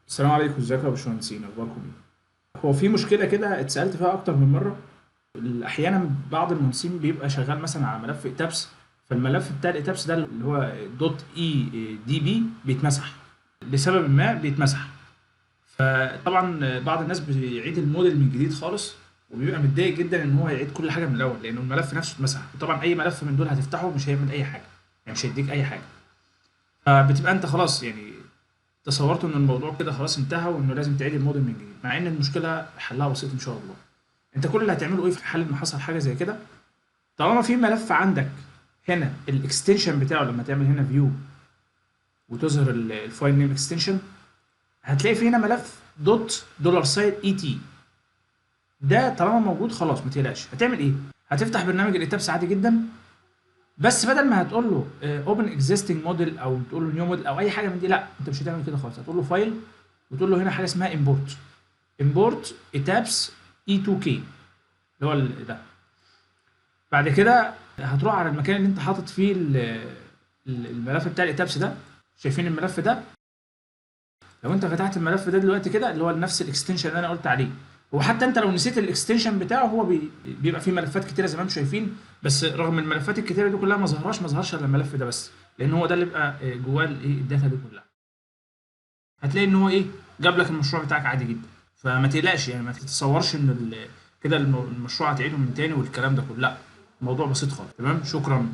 السلام عليكم، ازيكم يا باشمهندسين؟ اخباركم ايه؟ هو في مشكله كده اتسالت فيها اكتر من مره. احيانا بعض المهندسين بيبقى شغال مثلا على ملف ايتابس، فالملف بتاع الايتابس ده اللي هو دوت اي دي بي بيتمسح لسبب ما بيتمسح. فطبعا بعض الناس بيعيد الموديل من جديد خالص، وبيبقى متضايق جدا ان هو يعيد كل حاجه من الاول لانه الملف نفسه اتمسح. وطبعا اي ملف من دول هتفتحه مش هيعمل اي حاجه، يعني مش هيديك اي حاجه. فبتبقى انت خلاص يعني تصورت ان الموضوع كده خلاص انتهى وانه لازم تعيد الموديل من جديد، مع ان المشكله حلها بسيط ان شاء الله. انت كل اللي هتعمله ايه في حال ان حصل حاجه زي كده؟ طالما في ملف عندك هنا الاكستنشن بتاعه، لما تعمل هنا فيو وتظهر الفايل نيم اكستنشن، هتلاقي في هنا ملف دوت دولار ساين اي تي. ده طالما موجود خلاص ما تقلقش. هتعمل ايه؟ هتفتح برنامج الايتابس عادي جدا، بس بدل ما هتقول له اوبن اكزيستنج موديل او تقول له نيو موديل او اي حاجه من دي، لا انت مش هتعمل كده خالص. هتقول له فايل وتقول له هنا حاجه اسمها امبورت ايتابس اي 2 كي اللي هو ده. بعد كده هتروح على المكان اللي انت حاطط فيه الملف بتاع الايتابس ده. شايفين الملف ده؟ لو انت فتحت الملف ده دلوقتي كده، اللي هو نفس الاكستنشن اللي انا قلت عليه. وحتى انت لو نسيت الاكستنشن بتاعه، هو بيبقى فيه ملفات كتيره زي ما انتم شايفين، بس رغم الملفات الكتيره دي كلها ما ظهرش الا الملف ده بس، لان هو ده اللي بيبقى جواه الايه الداتا دي كلها. هتلاقي ان هو ايه، جاب لك المشروع بتاعك عادي جدا. فما تقلقش، يعني ما تتصورش ان كده المشروع هتعيده من تاني والكلام ده كله، لا. الموضوع بسيط خالص. تمام، شكرا.